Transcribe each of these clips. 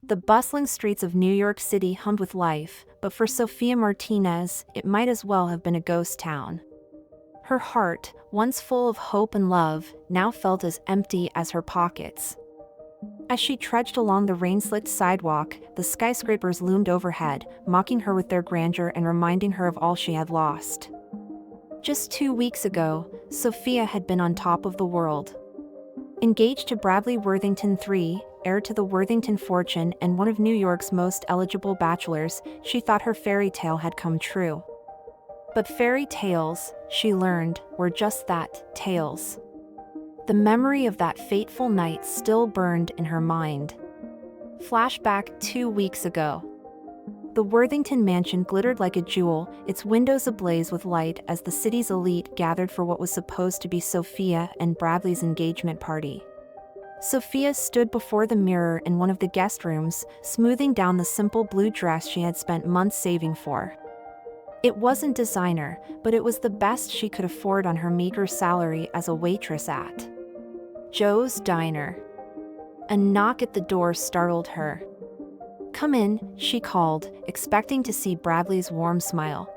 The bustling streets of New York City hummed with life, but for Sophia Martinez, it might as well have been a ghost town. Her heart, once full of hope and love, now felt as empty as her pockets. As she trudged along the rain-slicked sidewalk, the skyscrapers loomed overhead, mocking her with their grandeur and reminding her of all she had lost. Just 2 weeks ago, Sophia had been on top of the world. Engaged to Bradley Worthington III, heir to the Worthington fortune and one of New York's most eligible bachelors, she thought her fairy tale had come true. But fairy tales, she learned, were just that, tales. The memory of that fateful night still burned in her mind. Flashback 2 weeks ago. The Worthington mansion glittered like a jewel, its windows ablaze with light as the city's elite gathered for what was supposed to be Sophia and Bradley's engagement party. Sophia stood before the mirror in one of the guest rooms, smoothing down the simple blue dress she had spent months saving for. It wasn't designer, but it was the best she could afford on her meager salary as a waitress at Joe's Diner. A knock at the door startled her. "Come in," she called, expecting to see Bradley's warm smile.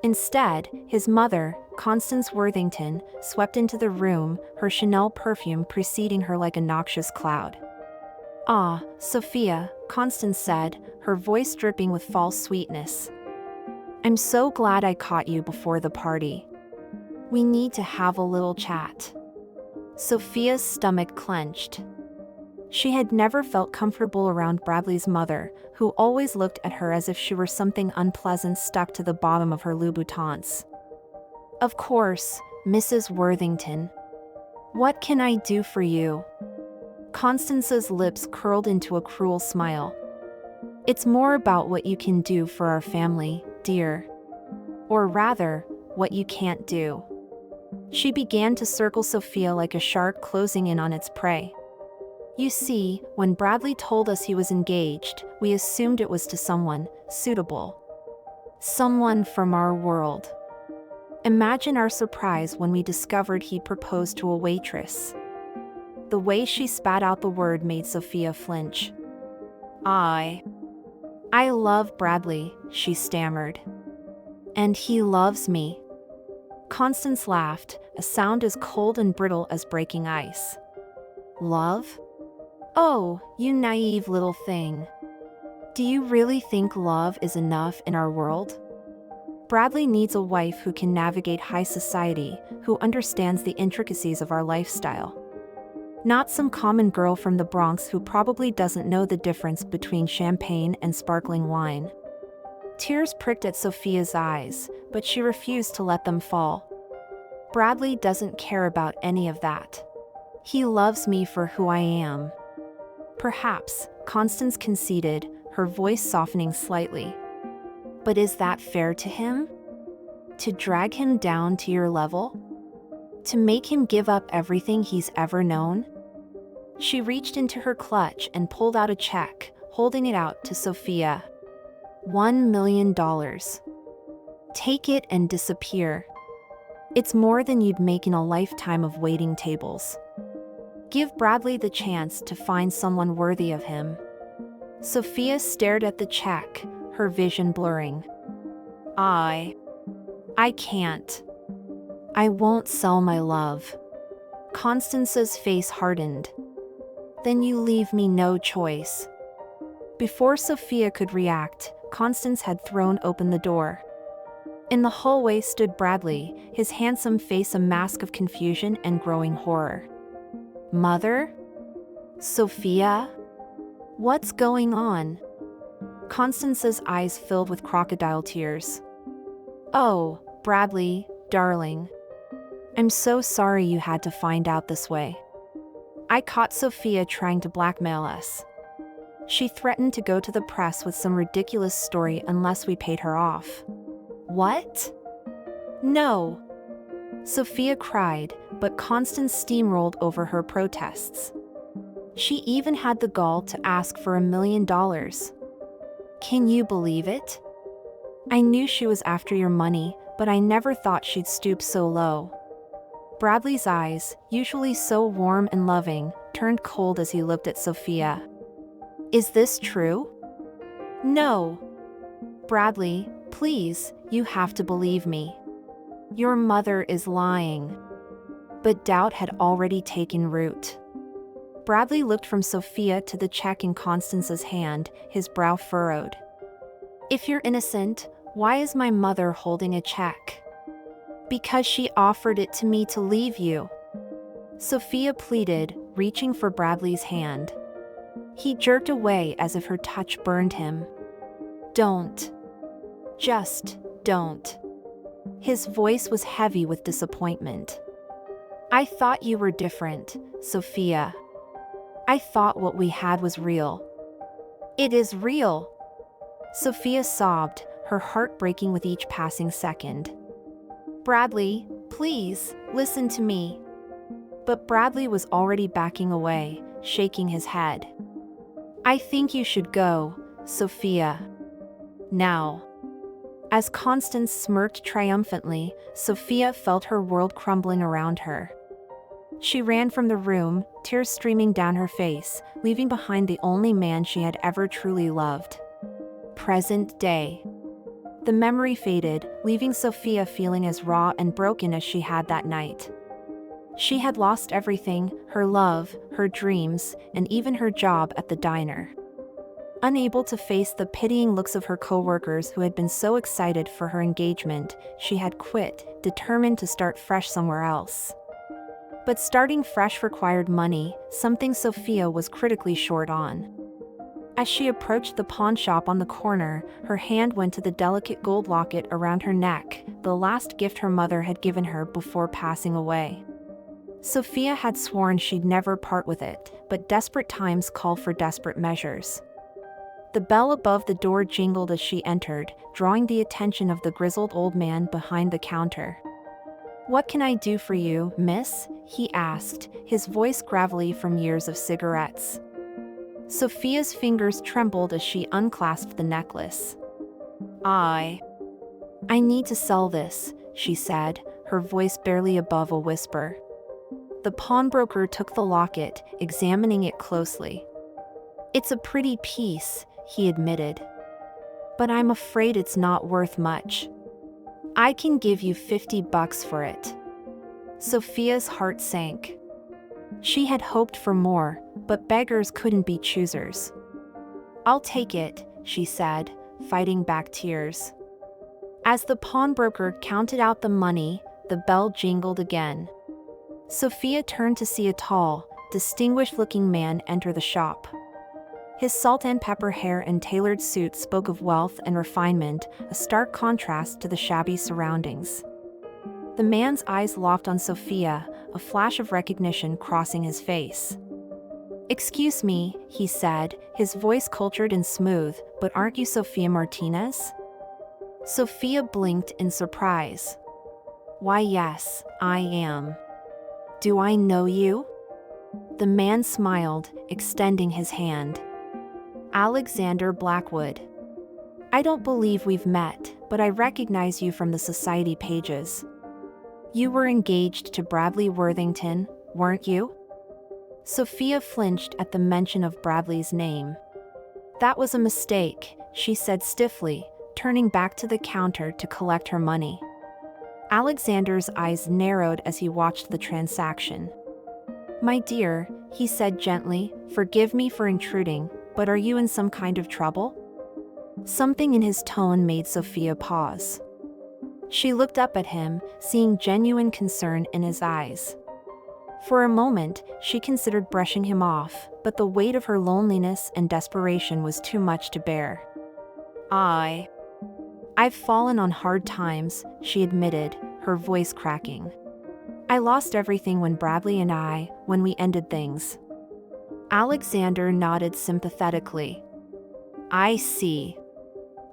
Instead, his mother, Constance Worthington, swept into the room, her Chanel perfume preceding her like a noxious cloud. "Ah, Sophia," Constance said, her voice dripping with false sweetness. "I'm so glad I caught you before the party. We need to have a little chat." Sophia's stomach clenched. She had never felt comfortable around Bradley's mother, who always looked at her as if she were something unpleasant stuck to the bottom of her Louboutins. "Of course, Mrs. Worthington. What can I do for you?" Constance's lips curled into a cruel smile. "It's more about what you can do for our family, dear. Or rather, what you can't do." She began to circle Sophia like a shark closing in on its prey. "You see, when Bradley told us he was engaged, we assumed it was to someone suitable. Someone from our world. Imagine our surprise when we discovered he proposed to a waitress." The way she spat out the word made Sophia flinch. I love Bradley," she stammered. "And he loves me." Constance laughed, a sound as cold and brittle as breaking ice. "Love? Oh, you naive little thing. Do you really think love is enough in our world? Bradley needs a wife who can navigate high society, who understands the intricacies of our lifestyle. Not some common girl from the Bronx who probably doesn't know the difference between champagne and sparkling wine." Tears pricked at Sophia's eyes, but she refused to let them fall. "Bradley doesn't care about any of that. He loves me for who I am." "Perhaps," Constance conceded, her voice softening slightly. "But is that fair to him? To drag him down to your level? To make him give up everything he's ever known?" She reached into her clutch and pulled out a check, holding it out to Sophia. $1 million. Take it and disappear. It's more than you'd make in a lifetime of waiting tables. Give Bradley the chance to find someone worthy of him." Sophia stared at the check, her vision blurring. I can't. I won't sell my love." Constance's face hardened. "Then you leave me no choice." Before Sophia could react, Constance had thrown open the door. In the hallway stood Bradley, his handsome face a mask of confusion and growing horror. "Mother? Sophia? What's going on?" Constance's eyes filled with crocodile tears. "Oh, Bradley, darling. I'm so sorry you had to find out this way. I caught Sophia trying to blackmail us. She threatened to go to the press with some ridiculous story unless we paid her off." "What?" "No," Sophia cried, but Constance steamrolled over her protests. She even had the gall to ask for $1 million. "Can you believe it? I knew she was after your money, but I never thought she'd stoop so low." Bradley's eyes, usually so warm and loving, turned cold as he looked at Sophia. Is this true? No. Bradley, please, you have to believe me. Your mother is lying. But doubt had already taken root. Bradley looked from Sophia to the check in Constance's hand, his brow furrowed. If you're innocent, why is my mother holding a check? Because she offered it to me to leave you. Sophia pleaded, reaching for Bradley's hand. He jerked away as if her touch burned him. Don't. Just don't. His voice was heavy with disappointment. I thought you were different, Sophia. I thought what we had was real. It is real. Sophia sobbed, her heart breaking with each passing second. Bradley, please, listen to me. But Bradley was already backing away, shaking his head. I think you should go, Sophia. Now. As Constance smirked triumphantly, Sophia felt her world crumbling around her. She ran from the room, tears streaming down her face, leaving behind the only man she had ever truly loved. Present day. The memory faded, leaving Sophia feeling as raw and broken as she had that night. She had lost everything, her love, her dreams, and even her job at the diner. Unable to face the pitying looks of her coworkers who had been so excited for her engagement, she had quit, determined to start fresh somewhere else. But starting fresh required money, something Sophia was critically short on. As she approached the pawn shop on the corner, her hand went to the delicate gold locket around her neck, the last gift her mother had given her before passing away. Sophia had sworn she'd never part with it, but desperate times called for desperate measures. The bell above the door jingled as she entered, drawing the attention of the grizzled old man behind the counter. What can I do for you, miss? He asked, his voice gravelly from years of cigarettes. Sophia's fingers trembled as she unclasped the necklace. I need to sell this, she said, her voice barely above a whisper. The pawnbroker took the locket, examining it closely. It's a pretty piece, he admitted. But I'm afraid it's not worth much. I can give you $50 for it. Sophia's heart sank. She had hoped for more, but beggars couldn't be choosers. I'll take it, she said, fighting back tears. As the pawnbroker counted out the money, the bell jingled again. Sophia turned to see a tall, distinguished-looking man enter the shop. His salt and pepper hair and tailored suit spoke of wealth and refinement, a stark contrast to the shabby surroundings. The man's eyes locked on Sophia, a flash of recognition crossing his face. Excuse me, he said, his voice cultured and smooth, but aren't you Sophia Martinez? Sophia blinked in surprise. Why yes, I am. Do I know you? The man smiled, extending his hand. Alexander Blackwood. I don't believe we've met, but I recognize you from the society pages. You were engaged to Bradley Worthington, weren't you? Sophia flinched at the mention of Bradley's name. That was a mistake, she said stiffly, turning back to the counter to collect her money. Alexander's eyes narrowed as he watched the transaction. My dear, he said gently, forgive me for intruding, but are you in some kind of trouble? Something in his tone made Sophia pause. She looked up at him, seeing genuine concern in his eyes. For a moment, she considered brushing him off, but the weight of her loneliness and desperation was too much to bear. I've fallen on hard times, she admitted, her voice cracking. I lost everything when we ended things. Alexander nodded sympathetically. I see.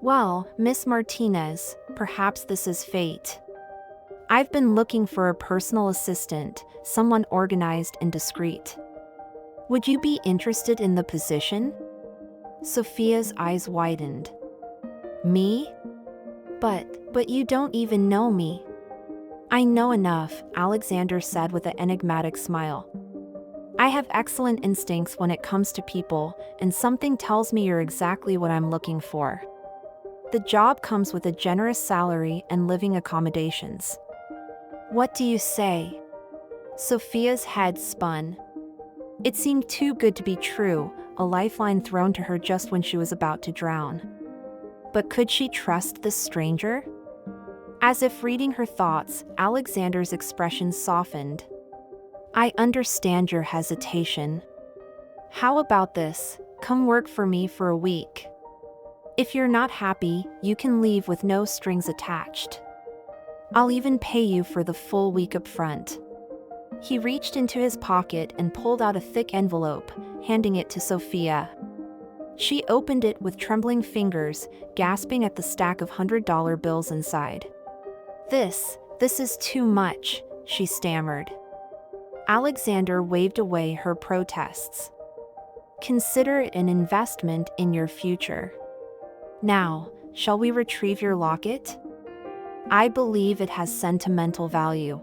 Well, Miss Martinez, perhaps this is fate. I've been looking for a personal assistant, someone organized and discreet. Would you be interested in the position? Sophia's eyes widened. Me? But you don't even know me. I know enough, Alexander said with an enigmatic smile. I have excellent instincts when it comes to people, and something tells me you're exactly what I'm looking for. The job comes with a generous salary and living accommodations. What do you say? Sophia's head spun. It seemed too good to be true, a lifeline thrown to her just when she was about to drown. But could she trust this stranger? As if reading her thoughts, Alexander's expression softened. I understand your hesitation. How about this? Come work for me for a week. If you're not happy, you can leave with no strings attached. I'll even pay you for the full week up front. He reached into his pocket and pulled out a thick envelope, handing it to Sophia. She opened it with trembling fingers, gasping at the stack of $100 bills inside. This is too much, she stammered. Alexander waved away her protests. Consider it an investment in your future. Now, shall we retrieve your locket? I believe it has sentimental value.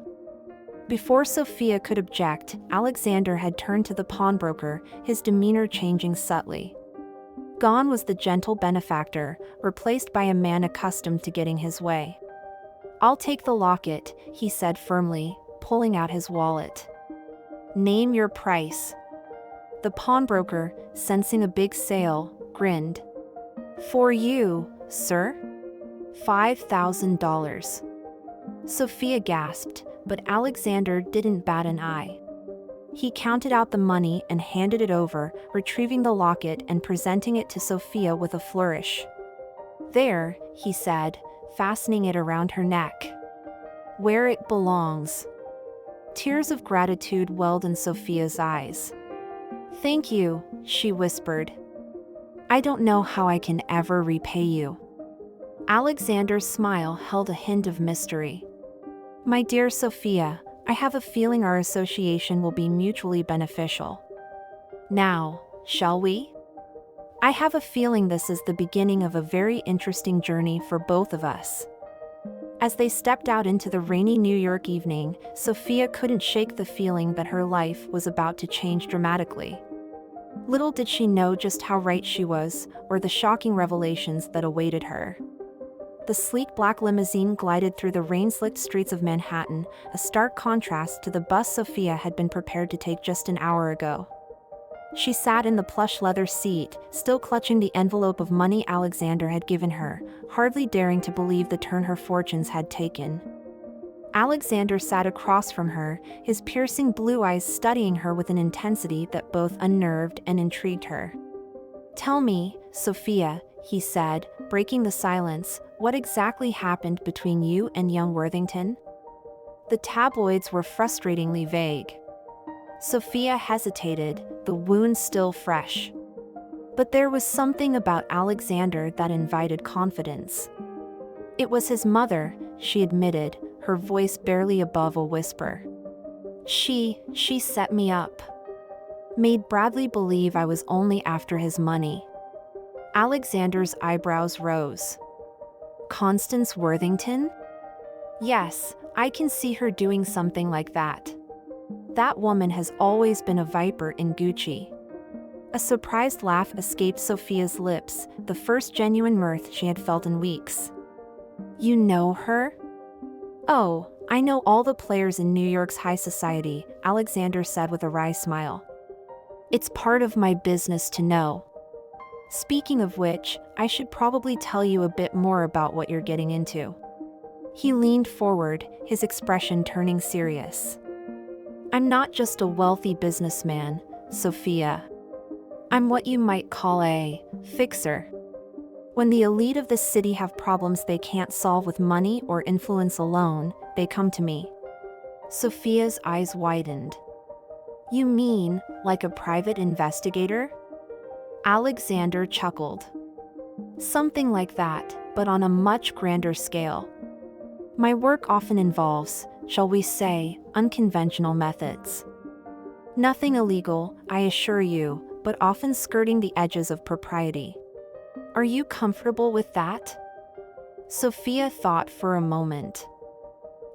Before Sophia could object, Alexander had turned to the pawnbroker, his demeanor changing subtly. Gone was the gentle benefactor, replaced by a man accustomed to getting his way. I'll take the locket, he said firmly, pulling out his wallet. Name your price. The pawnbroker, sensing a big sale, grinned. For you, sir? $5,000. Sophia gasped, but Alexander didn't bat an eye. He counted out the money and handed it over, retrieving the locket and presenting it to Sophia with a flourish. There, he said, fastening it around her neck. Where it belongs. Tears of gratitude welled in Sophia's eyes. Thank you, she whispered. I don't know how I can ever repay you. Alexander's smile held a hint of mystery. My dear Sophia, I have a feeling our association will be mutually beneficial. Now, shall we? I have a feeling this is the beginning of a very interesting journey for both of us. As they stepped out into the rainy New York evening, Sophia couldn't shake the feeling that her life was about to change dramatically. Little did she know just how right she was, or the shocking revelations that awaited her. The sleek black limousine glided through the rain-slicked streets of Manhattan, a stark contrast to the bus Sophia had been prepared to take just an hour ago. She sat in the plush leather seat, still clutching the envelope of money Alexander had given her, hardly daring to believe the turn her fortunes had taken. Alexander sat across from her, his piercing blue eyes studying her with an intensity that both unnerved and intrigued her. Tell me, Sophia, he said, breaking the silence, what exactly happened between you and young Worthington? The tabloids were frustratingly vague. Sophia hesitated, the wound still fresh. But there was something about Alexander that invited confidence. It was his mother, she admitted, her voice barely above a whisper. She set me up. Made Bradley believe I was only after his money. Alexander's eyebrows rose. Constance Worthington? Yes, I can see her doing something like that. That woman has always been a viper in Gucci. A surprised laugh escaped Sophia's lips, the first genuine mirth she had felt in weeks. You know her? Oh, I know all the players in New York's high society, Alexander said with a wry smile. It's part of my business to know. Speaking of which, I should probably tell you a bit more about what you're getting into. He leaned forward, his expression turning serious. I'm not just a wealthy businessman, Sophia. I'm what you might call a fixer. When the elite of the city have problems they can't solve with money or influence alone, they come to me. Sophia's eyes widened. You mean, like a private investigator? Alexander chuckled. Something like that, but on a much grander scale. My work often involves, shall we say, unconventional methods. Nothing illegal, I assure you, but often skirting the edges of propriety. Are you comfortable with that? Sophia thought for a moment.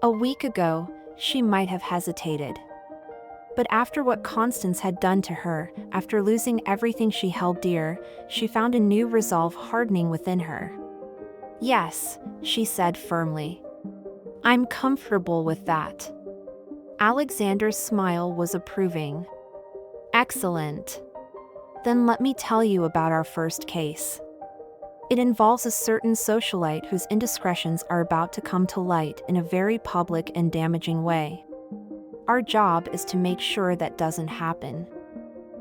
A week ago, she might have hesitated. But after what Constance had done to her, after losing everything she held dear, she found a new resolve hardening within her. "Yes," she said firmly. "I'm comfortable with that." Alexander's smile was approving. "Excellent. Then let me tell you about our first case. It involves a certain socialite whose indiscretions are about to come to light in a very public and damaging way. Our job is to make sure that doesn't happen."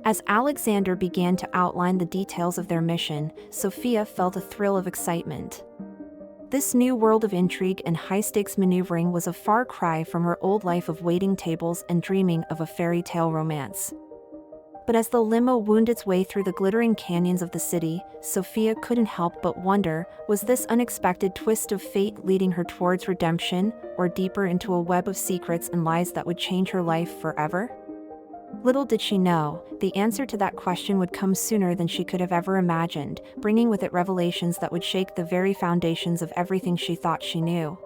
As Alexander began to outline the details of their mission, Sophia felt a thrill of excitement. This new world of intrigue and high-stakes maneuvering was a far cry from her old life of waiting tables and dreaming of a fairy tale romance. But as the limo wound its way through the glittering canyons of the city, Sophia couldn't help but wonder, was this unexpected twist of fate leading her towards redemption, or deeper into a web of secrets and lies that would change her life forever? Little did she know, the answer to that question would come sooner than she could have ever imagined, bringing with it revelations that would shake the very foundations of everything she thought she knew.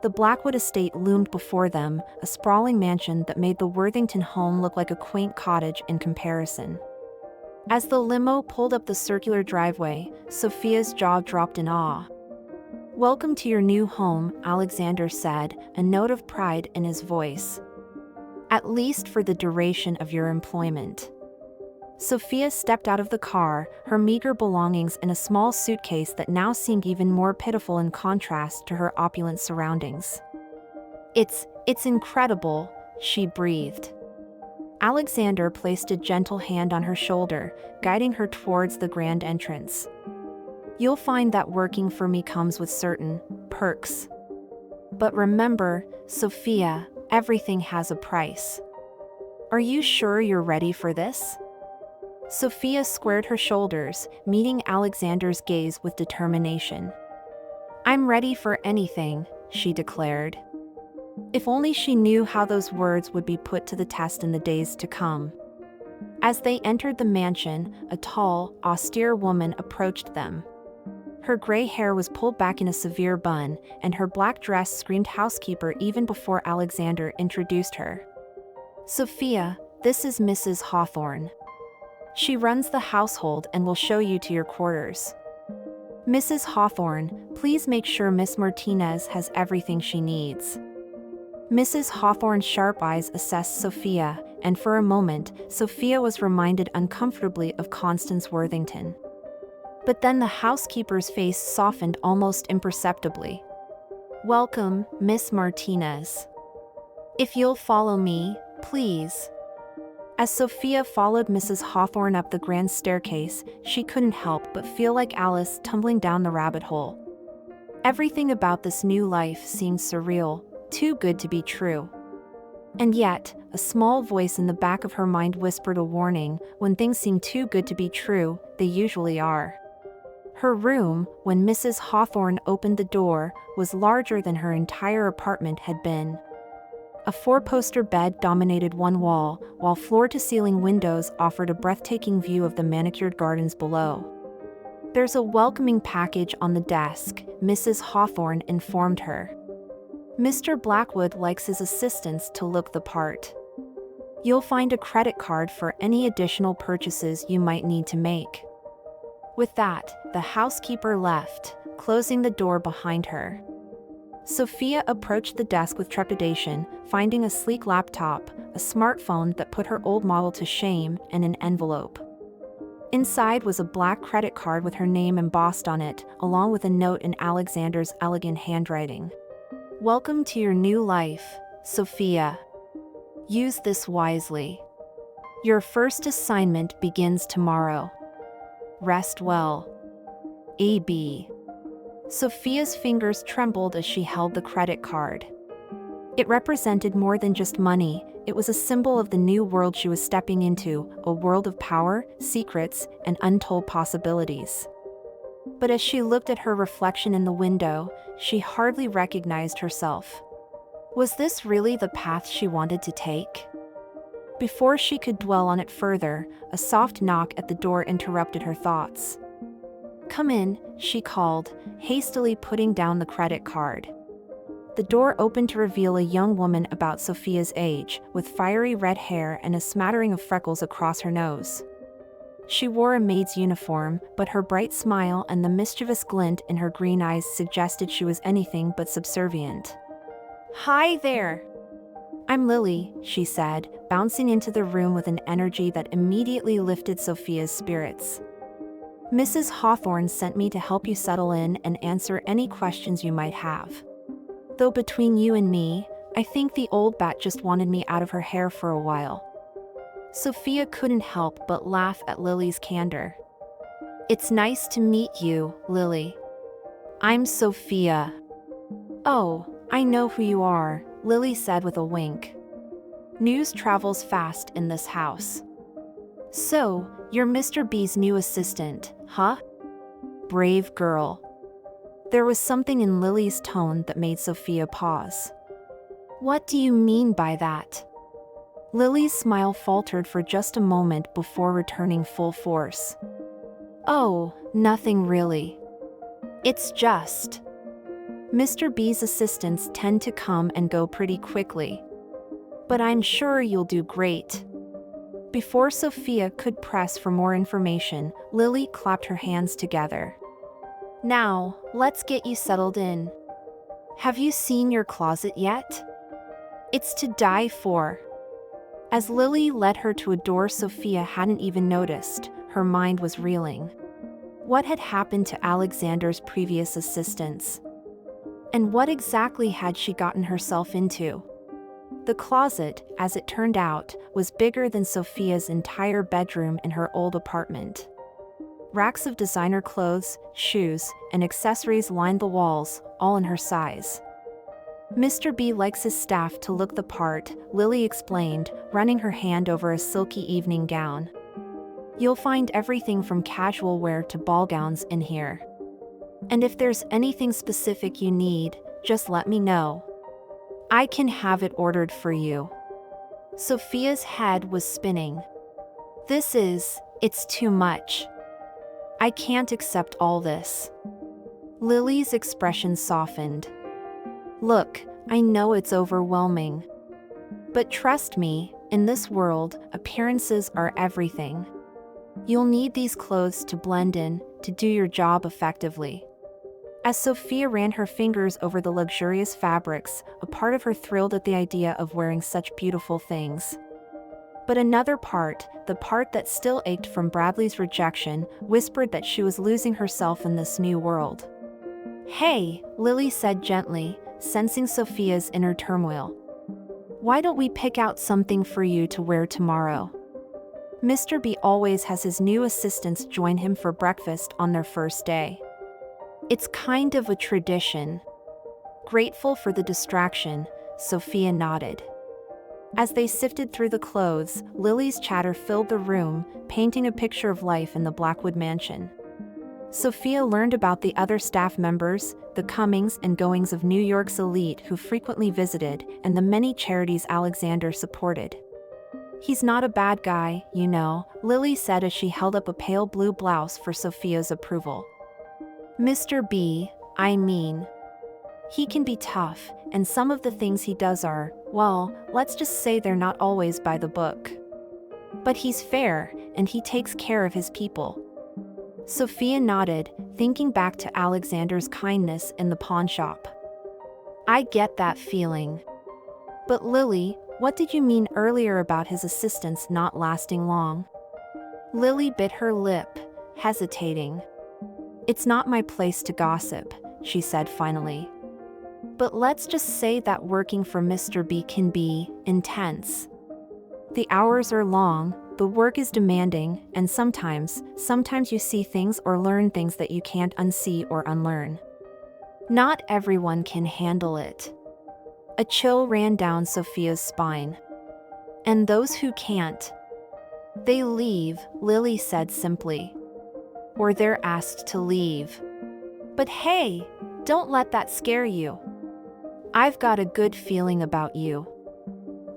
The Blackwood estate loomed before them, a sprawling mansion that made the Worthington home look like a quaint cottage in comparison. As the limo pulled up the circular driveway, Sophia's jaw dropped in awe. "Welcome to your new home," Alexander said, a note of pride in his voice. "At least for the duration of your employment." Sophia stepped out of the car, her meager belongings in a small suitcase that now seemed even more pitiful in contrast to her opulent surroundings. It's incredible," she breathed. Alexander placed a gentle hand on her shoulder, guiding her towards the grand entrance. "You'll find that working for me comes with certain perks. But remember, Sophia, everything has a price. Are you sure you're ready for this?" Sophia squared her shoulders, meeting Alexander's gaze with determination. "I'm ready for anything," she declared. If only she knew how those words would be put to the test in the days to come. As they entered the mansion, a tall, austere woman approached them. Her gray hair was pulled back in a severe bun, and her black dress screamed housekeeper even before Alexander introduced her. "Sophia, this is Mrs. Hawthorne. She runs the household and will show you to your quarters. Mrs. Hawthorne, please make sure Miss Martinez has everything she needs." Mrs. Hawthorne's sharp eyes assessed Sophia, and for a moment, Sophia was reminded uncomfortably of Constance Worthington. But then the housekeeper's face softened almost imperceptibly. "Welcome, Miss Martinez. If you'll follow me, please." As Sophia followed Mrs. Hawthorne up the grand staircase, she couldn't help but feel like Alice tumbling down the rabbit hole. Everything about this new life seemed surreal, too good to be true. And yet, a small voice in the back of her mind whispered a warning: when things seem too good to be true, they usually are. Her room, when Mrs. Hawthorne opened the door, was larger than her entire apartment had been. A four-poster bed dominated one wall, while floor-to-ceiling windows offered a breathtaking view of the manicured gardens below. "There's a welcoming package on the desk," Mrs. Hawthorne informed her. "Mr. Blackwood likes his assistants to look the part. You'll find a credit card for any additional purchases you might need to make." With that, the housekeeper left, closing the door behind her. Sophia approached the desk with trepidation, finding a sleek laptop, a smartphone that put her old model to shame, and an envelope. Inside was a black credit card with her name embossed on it, along with a note in Alexander's elegant handwriting. "Welcome to your new life, Sophia. Use this wisely. Your first assignment begins tomorrow. Rest well. A.B." Sophia's fingers trembled as she held the credit card. It represented more than just money, it was a symbol of the new world she was stepping into, a world of power, secrets, and untold possibilities. But as she looked at her reflection in the window, she hardly recognized herself. Was this really the path she wanted to take? Before she could dwell on it further, a soft knock at the door interrupted her thoughts. "Come in," she called, hastily putting down the credit card. The door opened to reveal a young woman about Sophia's age, with fiery red hair and a smattering of freckles across her nose. She wore a maid's uniform, but her bright smile and the mischievous glint in her green eyes suggested she was anything but subservient. "Hi there! I'm Lily," she said, bouncing into the room with an energy that immediately lifted Sophia's spirits. "Mrs. Hawthorne sent me to help you settle in and answer any questions you might have. Though between you and me, I think the old bat just wanted me out of her hair for a while." Sophia couldn't help but laugh at Lily's candor. "It's nice to meet you, Lily. I'm Sophia." "Oh, I know who you are," Lily said with a wink. "News travels fast in this house. So, you're Mr. B's new assistant, huh? Brave girl." There was something in Lily's tone that made Sophia pause. "What do you mean by that?" Lily's smile faltered for just a moment before returning full force. "Oh, nothing really. It's just Mr. B's assistants tend to come and go pretty quickly. But I'm sure you'll do great." Before Sophia could press for more information, Lily clapped her hands together. "Now, let's get you settled in. Have you seen your closet yet? It's to die for." As Lily led her to a door Sophia hadn't even noticed, her mind was reeling. What had happened to Alexander's previous assistants? And what exactly had she gotten herself into? The closet, as it turned out, was bigger than Sophia's entire bedroom in her old apartment. Racks of designer clothes, shoes, and accessories lined the walls, all in her size. "Mr. B likes his staff to look the part," Lily explained, running her hand over a silky evening gown. "You'll find everything from casual wear to ball gowns in here. And if there's anything specific you need, just let me know. I can have it ordered for you." Sophia's head was spinning. It's too much. I can't accept all this." Lily's expression softened. "Look, I know it's overwhelming. But trust me, in this world, appearances are everything. You'll need these clothes to blend in, to do your job effectively." As Sophia ran her fingers over the luxurious fabrics, a part of her thrilled at the idea of wearing such beautiful things. But another part, the part that still ached from Bradley's rejection, whispered that she was losing herself in this new world. "Hey," Lily said gently, sensing Sophia's inner turmoil. "Why don't we pick out something for you to wear tomorrow? Mr. B always has his new assistants join him for breakfast on their first day. It's kind of a tradition." Grateful for the distraction, Sophia nodded. As they sifted through the clothes, Lily's chatter filled the room, painting a picture of life in the Blackwood mansion. Sophia learned about the other staff members, the comings and goings of New York's elite who frequently visited, and the many charities Alexander supported. "He's not a bad guy, you know," Lily said as she held up a pale blue blouse for Sophia's approval. "Mr. B, I mean. He can be tough, and some of the things he does are, well, let's just say they're not always by the book. But he's fair, and he takes care of his people." Sophia nodded, thinking back to Alexander's kindness in the pawn shop. "I get that feeling. But Lily, what did you mean earlier about his assistants not lasting long?" Lily bit her lip, hesitating. "It's not my place to gossip," she said finally. "But let's just say that working for Mr. B can be intense. The hours are long, the work is demanding, and sometimes you see things or learn things that you can't unsee or unlearn. Not everyone can handle it." A chill ran down Sophia's spine. "And those who can't, they leave," Lily said simply. "Or they're asked to leave. But hey, don't let that scare you. I've got a good feeling about you.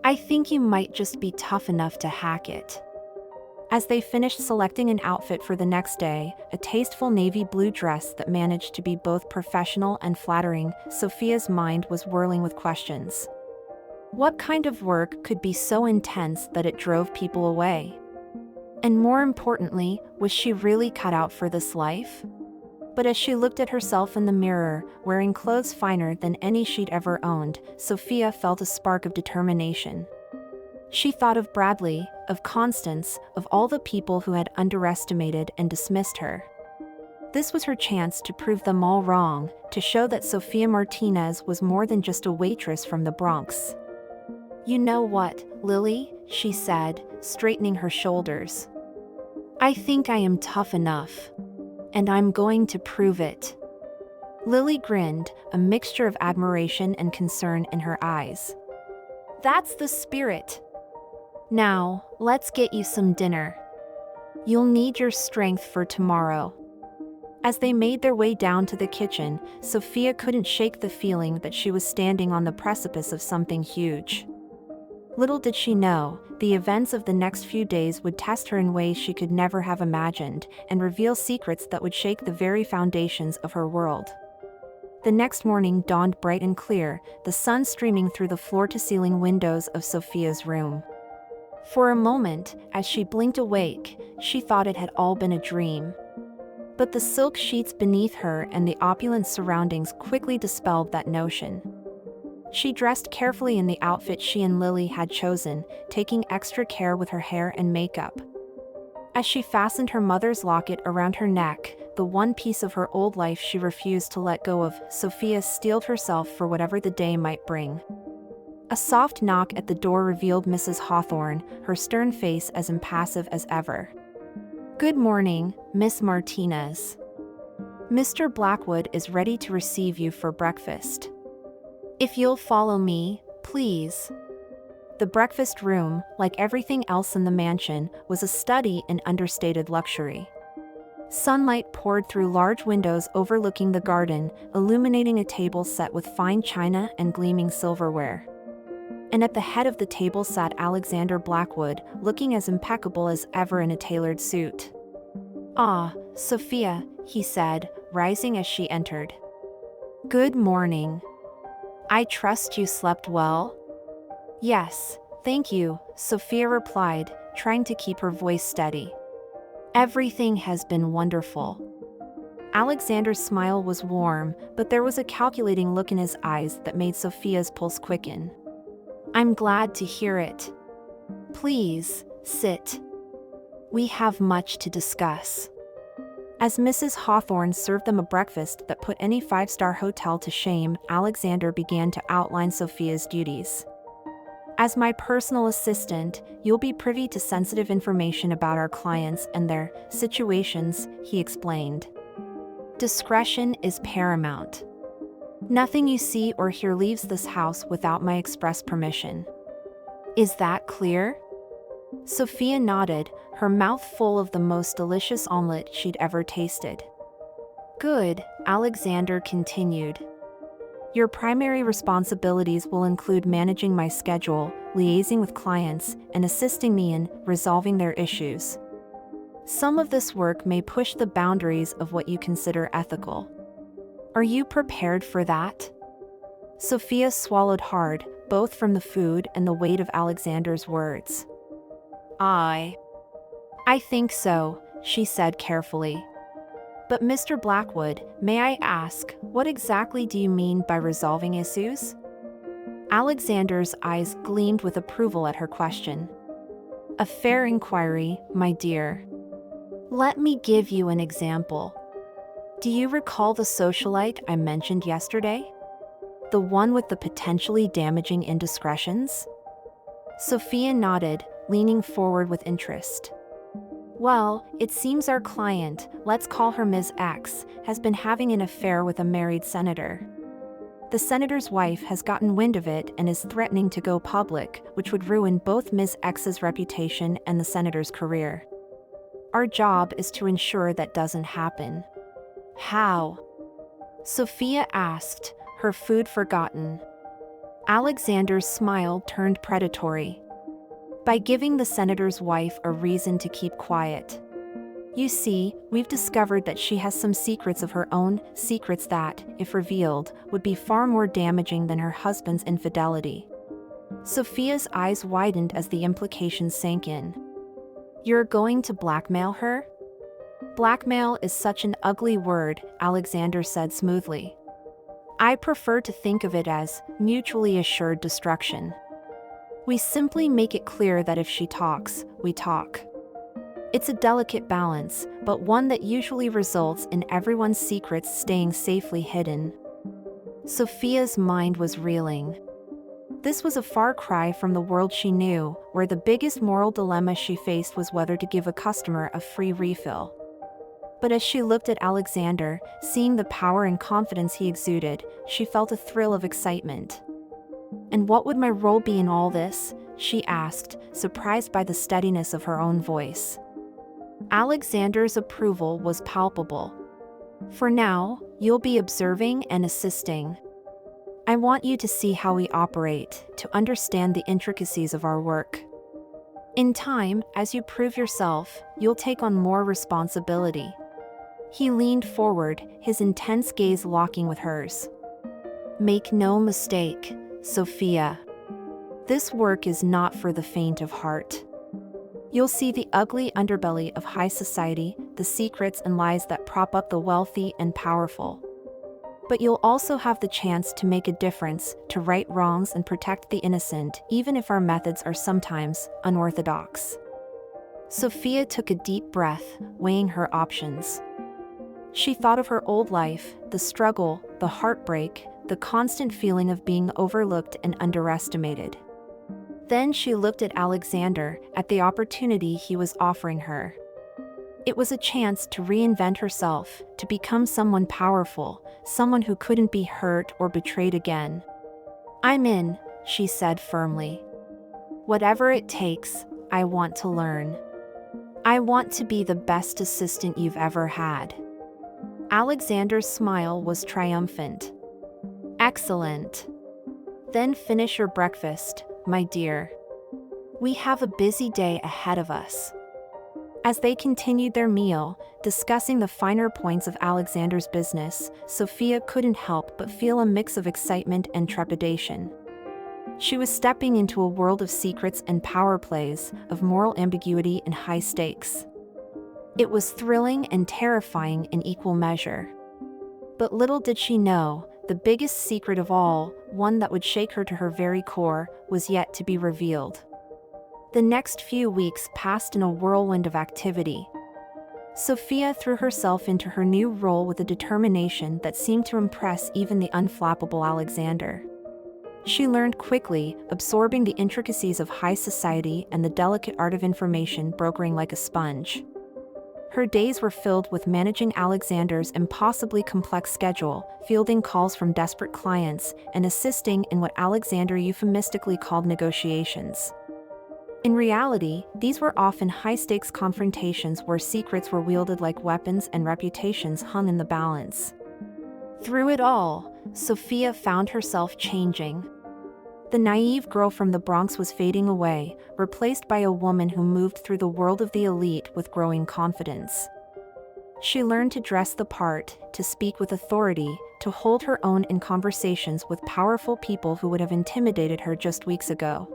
I think you might just be tough enough to hack it." As they finished selecting an outfit for the next day, a tasteful navy blue dress that managed to be both professional and flattering, Sophia's mind was whirling with questions. What kind of work could be so intense that it drove people away? And more importantly, was she really cut out for this life? But as she looked at herself in the mirror, wearing clothes finer than any she'd ever owned, Sophia felt a spark of determination. She thought of Bradley, of Constance, of all the people who had underestimated and dismissed her. This was her chance to prove them all wrong, to show that Sophia Martinez was more than just a waitress from the Bronx. "You know what, Lily?" she said, straightening her shoulders. "I think I am tough enough. And I'm going to prove it." Lily grinned, a mixture of admiration and concern in her eyes. "That's the spirit. Now, let's get you some dinner. You'll need your strength for tomorrow." As they made their way down to the kitchen, Sophia couldn't shake the feeling that she was standing on the precipice of something huge. Little did she know, the events of the next few days would test her in ways she could never have imagined, and reveal secrets that would shake the very foundations of her world. The next morning dawned bright and clear, the sun streaming through the floor-to-ceiling windows of Sophia's room. For a moment, as she blinked awake, she thought it had all been a dream. But the silk sheets beneath her and the opulent surroundings quickly dispelled that notion. She dressed carefully in the outfit she and Lily had chosen, taking extra care with her hair and makeup. As she fastened her mother's locket around her neck, the one piece of her old life she refused to let go of, Sophia steeled herself for whatever the day might bring. A soft knock at the door revealed Mrs. Hawthorne, her stern face as impassive as ever. "Good morning, Miss Martinez. Mr. Blackwood is ready to receive you for breakfast. If you'll follow me, please." The breakfast room, like everything else in the mansion, was a study in understated luxury. Sunlight poured through large windows overlooking the garden, illuminating a table set with fine china and gleaming silverware. And at the head of the table sat Alexander Blackwood, looking as impeccable as ever in a tailored suit. "Ah, Sophia," he said, rising as she entered. "Good morning. I trust you slept well?" "Yes, thank you," Sophia replied, trying to keep her voice steady. "Everything has been wonderful." Alexander's smile was warm, but there was a calculating look in his eyes that made Sophia's pulse quicken. "I'm glad to hear it. Please, sit. We have much to discuss." As Mrs. Hawthorne served them a breakfast that put any five-star hotel to shame, Alexander began to outline Sophia's duties. "As my personal assistant, you'll be privy to sensitive information about our clients and their situations," he explained. "Discretion is paramount. Nothing you see or hear leaves this house without my express permission. Is that clear?" Sophia nodded, her mouth full of the most delicious omelet she'd ever tasted. "Good," Alexander continued. "Your primary responsibilities will include managing my schedule, liaising with clients, and assisting me in resolving their issues. Some of this work may push the boundaries of what you consider ethical. Are you prepared for that?" Sophia swallowed hard, both from the food and the weight of Alexander's words. I think so," she said carefully. "But Mr. Blackwood, may I ask, what exactly do you mean by resolving issues?" Alexander's eyes gleamed with approval at her question. "A fair inquiry, my dear. Let me give you an example. Do you recall the socialite I mentioned yesterday? The one with the potentially damaging indiscretions?" Sophia nodded, leaning forward with interest. "Well, it seems our client, let's call her Ms. X, has been having an affair with a married senator. The senator's wife has gotten wind of it and is threatening to go public, which would ruin both Ms. X's reputation and the senator's career. Our job is to ensure that doesn't happen." "How?" Sophia asked, her food forgotten. Alexander's smile turned predatory. By giving the senator's wife a reason to keep quiet. You see, we've discovered that she has some secrets of her own, secrets that, if revealed, would be far more damaging than her husband's infidelity. Sophia's eyes widened as the implications sank in. You're going to blackmail her? Blackmail is such an ugly word, Alexander said smoothly. I prefer to think of it as mutually assured destruction. We simply make it clear that if she talks, we talk. It's a delicate balance, but one that usually results in everyone's secrets staying safely hidden. Sophia's mind was reeling. This was a far cry from the world she knew, where the biggest moral dilemma she faced was whether to give a customer a free refill. But as she looked at Alexander, seeing the power and confidence he exuded, she felt a thrill of excitement. And what would my role be in all this? She asked, surprised by the steadiness of her own voice. Alexander's approval was palpable. For now, you'll be observing and assisting. I want you to see how we operate, to understand the intricacies of our work. In time, as you prove yourself, you'll take on more responsibility. He leaned forward, his intense gaze locking with hers. Make no mistake, Sophia. This work is not for the faint of heart. You'll see the ugly underbelly of high society, the secrets and lies that prop up the wealthy and powerful. But you'll also have the chance to make a difference, to right wrongs and protect the innocent, even if our methods are sometimes unorthodox. Sophia took a deep breath, weighing her options. She thought of her old life, the struggle, the heartbreak, the constant feeling of being overlooked and underestimated. Then she looked at Alexander, at the opportunity he was offering her. It was a chance to reinvent herself, to become someone powerful, someone who couldn't be hurt or betrayed again. I'm in, she said firmly. Whatever it takes, I want to learn. I want to be the best assistant you've ever had. Alexander's smile was triumphant. Excellent. Then finish your breakfast, my dear. We have a busy day ahead of us. As they continued their meal, discussing the finer points of Alexander's business, Sophia couldn't help but feel a mix of excitement and trepidation. She was stepping into a world of secrets and power plays, of moral ambiguity and high stakes. It was thrilling and terrifying in equal measure. But little did she know, the biggest secret of all, one that would shake her to her very core, was yet to be revealed. The next few weeks passed in a whirlwind of activity. Sophia threw herself into her new role with a determination that seemed to impress even the unflappable Alexander. She learned quickly, absorbing the intricacies of high society and the delicate art of information brokering like a sponge. Her days were filled with managing Alexander's impossibly complex schedule, fielding calls from desperate clients, and assisting in what Alexander euphemistically called negotiations. In reality, these were often high-stakes confrontations where secrets were wielded like weapons and reputations hung in the balance. Through it all, Sophia found herself changing. The naive girl from the Bronx was fading away, replaced by a woman who moved through the world of the elite with growing confidence. She learned to dress the part, to speak with authority, to hold her own in conversations with powerful people who would have intimidated her just weeks ago.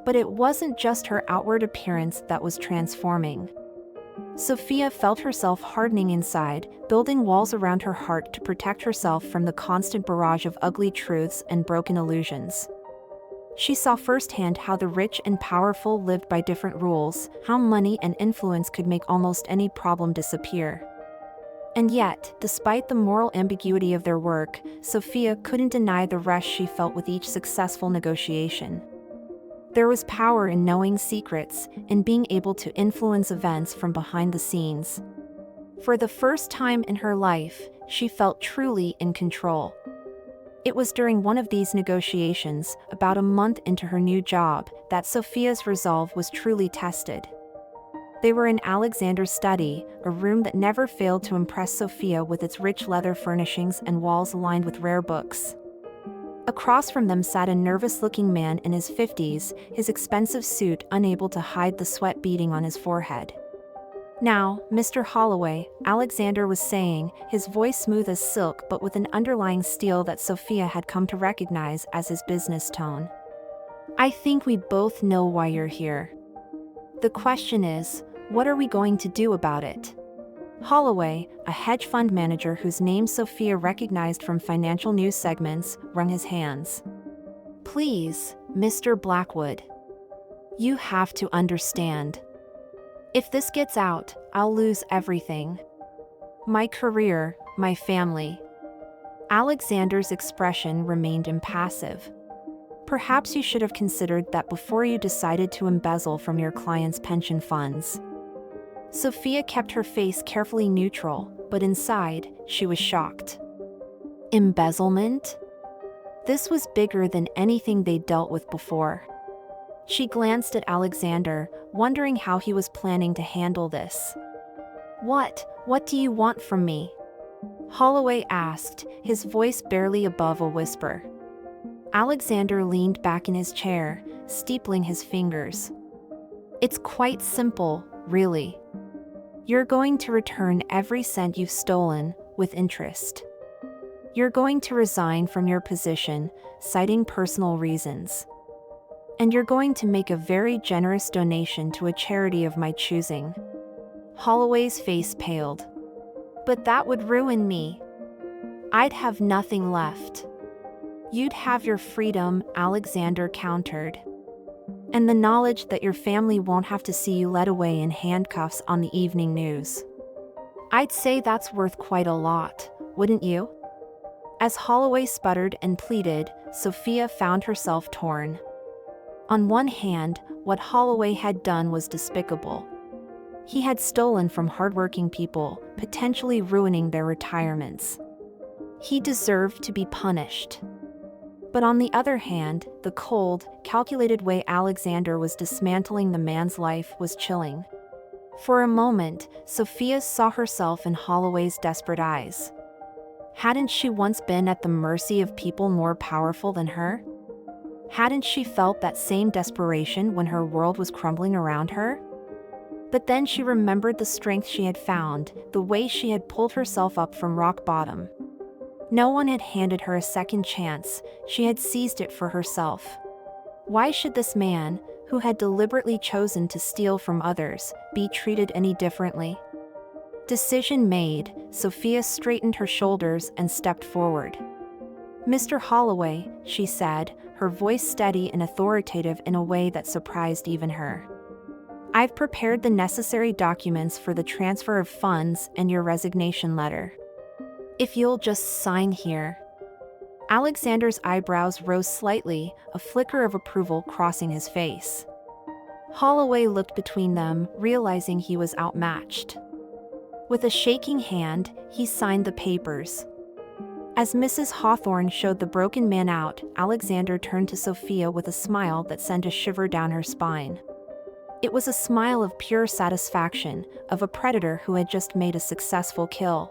But it wasn't just her outward appearance that was transforming. Sophia felt herself hardening inside, building walls around her heart to protect herself from the constant barrage of ugly truths and broken illusions. She saw firsthand how the rich and powerful lived by different rules, how money and influence could make almost any problem disappear. And yet, despite the moral ambiguity of their work, Sophia couldn't deny the rush she felt with each successful negotiation. There was power in knowing secrets, in being able to influence events from behind the scenes. For the first time in her life, she felt truly in control. It was during one of these negotiations, about a month into her new job, that Sophia's resolve was truly tested. They were in Alexander's study, a room that never failed to impress Sophia with its rich leather furnishings and walls lined with rare books. Across from them sat a nervous-looking man in his 50s, his expensive suit unable to hide the sweat beading on his forehead. "Now, Mr. Holloway," Alexander was saying, his voice smooth as silk but with an underlying steel that Sophia had come to recognize as his business tone. "I think we both know why you're here. The question is, what are we going to do about it?" Holloway, a hedge fund manager whose name Sophia recognized from financial news segments, wrung his hands. "Please, Mr. Blackwood. You have to understand. If this gets out, I'll lose everything. My career, my family." Alexander's expression remained impassive. "Perhaps you should have considered that before you decided to embezzle from your client's pension funds." Sophia kept her face carefully neutral, but inside, she was shocked. Embezzlement? This was bigger than anything they'd dealt with before. She glanced at Alexander, wondering how he was planning to handle this. What do you want from me?" Holloway asked, his voice barely above a whisper. Alexander leaned back in his chair, steepling his fingers. "It's quite simple, really. You're going to return every cent you've stolen, with interest. You're going to resign from your position, citing personal reasons. And you're going to make a very generous donation to a charity of my choosing." Holloway's face paled. "But that would ruin me. I'd have nothing left." "You'd have your freedom," Alexander countered. "And the knowledge that your family won't have to see you led away in handcuffs on the evening news. I'd say that's worth quite a lot, wouldn't you?" As Holloway sputtered and pleaded, Sophia found herself torn. On one hand, what Holloway had done was despicable. He had stolen from hardworking people, potentially ruining their retirements. He deserved to be punished. But on the other hand, the cold, calculated way Alexander was dismantling the man's life was chilling. For a moment, Sophia saw herself in Holloway's desperate eyes. Hadn't she once been at the mercy of people more powerful than her? Hadn't she felt that same desperation when her world was crumbling around her? But then she remembered the strength she had found, the way she had pulled herself up from rock bottom. No one had handed her a second chance, she had seized it for herself. Why should this man, who had deliberately chosen to steal from others, be treated any differently? Decision made, Sophia straightened her shoulders and stepped forward. "Mr. Holloway," she said, her voice steady and authoritative in a way that surprised even her. "I've prepared the necessary documents for the transfer of funds and your resignation letter. If you'll just sign here." Alexander's eyebrows rose slightly, a flicker of approval crossing his face. Holloway looked between them, realizing he was outmatched. With a shaking hand, he signed the papers. As Mrs. Hawthorne showed the broken man out, Alexander turned to Sophia with a smile that sent a shiver down her spine. It was a smile of pure satisfaction, of a predator who had just made a successful kill.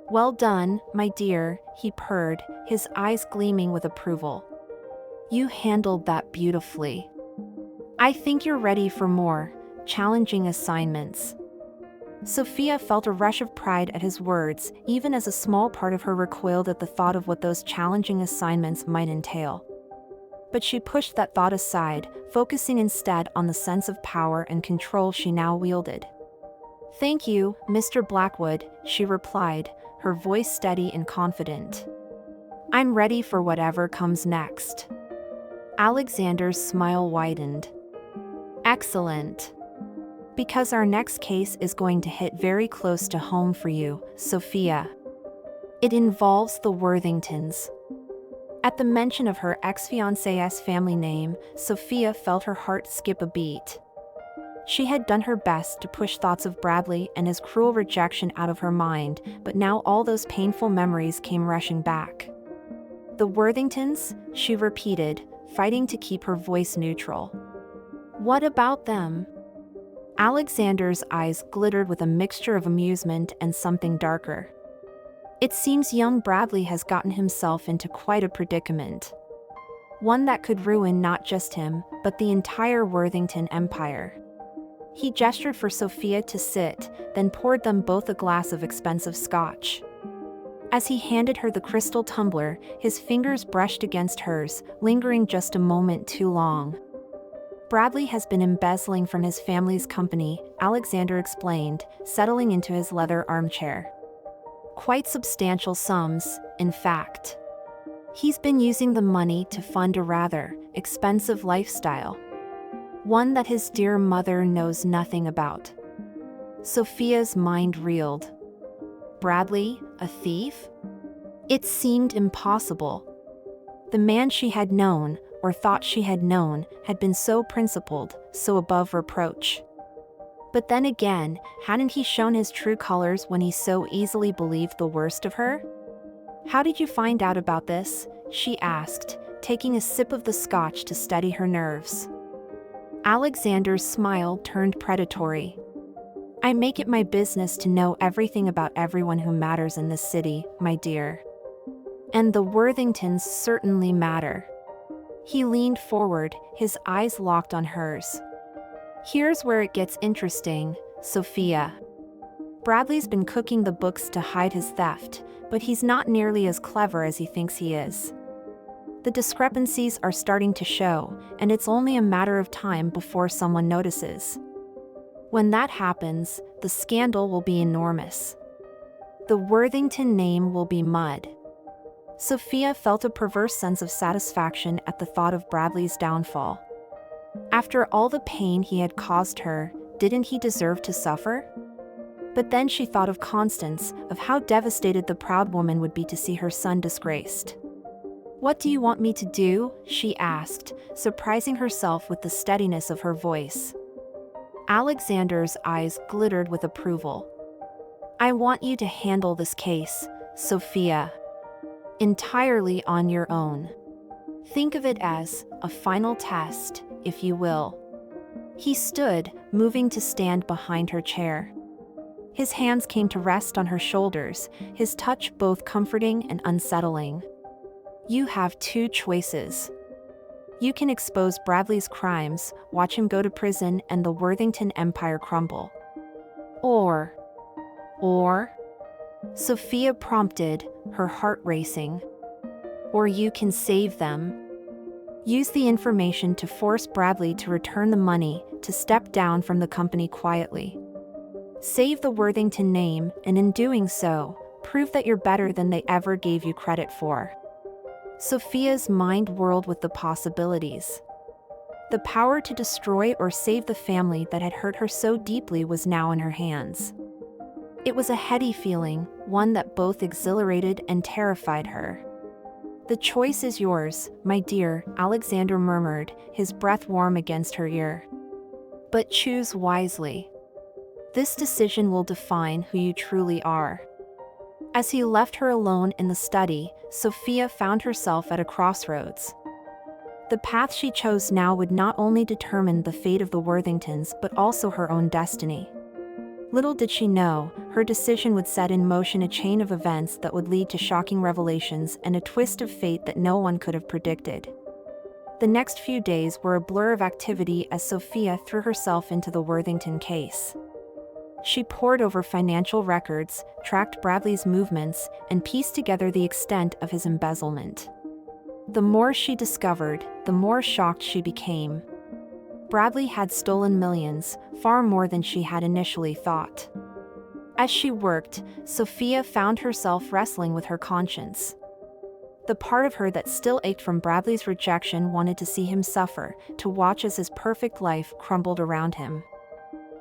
"Well done, my dear," he purred, his eyes gleaming with approval. "You handled that beautifully. I think you're ready for more challenging assignments." Sophia felt a rush of pride at his words, even as a small part of her recoiled at the thought of what those challenging assignments might entail. But she pushed that thought aside, focusing instead on the sense of power and control she now wielded. "Thank you, Mr. Blackwood," she replied, her voice steady and confident. "I'm ready for whatever comes next." Alexander's smile widened. "Excellent. Because our next case is going to hit very close to home for you, Sophia. It involves the Worthingtons." At the mention of her ex-fiancé's family name, Sophia felt her heart skip a beat. She had done her best to push thoughts of Bradley and his cruel rejection out of her mind, but now all those painful memories came rushing back. "The Worthingtons?" she repeated, fighting to keep her voice neutral. "What about them?" Alexander's eyes glittered with a mixture of amusement and something darker. It seems young Bradley has gotten himself into quite a predicament. One that could ruin not just him, but the entire Worthington empire. He gestured for Sophia to sit, then poured them both a glass of expensive scotch. As he handed her the crystal tumbler, his fingers brushed against hers, lingering just a moment too long. Bradley has been embezzling from his family's company, Alexander explained, settling into his leather armchair. Quite substantial sums, in fact. He's been using the money to fund a rather expensive lifestyle. One that his dear mother knows nothing about. Sophia's mind reeled. Bradley, a thief? It seemed impossible. The man she had known, or thought she had known, had been so principled, so above reproach. But then again, hadn't he shown his true colors when he so easily believed the worst of her? How did you find out about this? She asked, taking a sip of the scotch to steady her nerves. Alexander's smile turned predatory. I make it my business to know everything about everyone who matters in this city, my dear. And the Worthingtons certainly matter. He leaned forward, his eyes locked on hers. Here's where it gets interesting, Sophia. Bradley's been cooking the books to hide his theft, but he's not nearly as clever as he thinks he is. The discrepancies are starting to show, and it's only a matter of time before someone notices. When that happens, the scandal will be enormous. The Worthington name will be mud. Sophia felt a perverse sense of satisfaction at the thought of Bradley's downfall. After all the pain he had caused her, didn't he deserve to suffer? But then she thought of Constance, of how devastated the proud woman would be to see her son disgraced. What do you want me to do? She asked, surprising herself with the steadiness of her voice. Alexander's eyes glittered with approval. I want you to handle this case, Sophia. Entirely on your own. Think of it as a final test, if you will. He stood, moving to stand behind her chair. His hands came to rest on her shoulders, his touch both comforting and unsettling. You have two choices. You can expose Bradley's crimes, watch him go to prison, and the Worthington empire crumble. Or, Sophia prompted, her heart racing. Or you can save them. Use the information to force Bradley to return the money, to step down from the company quietly. Save the Worthington name, and in doing so, prove that you're better than they ever gave you credit for. Sophia's mind whirled with the possibilities. The power to destroy or save the family that had hurt her so deeply was now in her hands. It was a heady feeling, one that both exhilarated and terrified her. The choice is yours, my dear, Alexander murmured, his breath warm against her ear. But choose wisely. This decision will define who you truly are. As he left her alone in the study, Sophia found herself at a crossroads. The path she chose now would not only determine the fate of the Worthingtons but also her own destiny. Little did she know, her decision would set in motion a chain of events that would lead to shocking revelations and a twist of fate that no one could have predicted. The next few days were a blur of activity as Sophia threw herself into the Worthington case. She pored over financial records, tracked Bradley's movements, and pieced together the extent of his embezzlement. The more she discovered, the more shocked she became. Bradley had stolen millions, far more than she had initially thought. As she worked, Sophia found herself wrestling with her conscience. The part of her that still ached from Bradley's rejection wanted to see him suffer, to watch as his perfect life crumbled around him.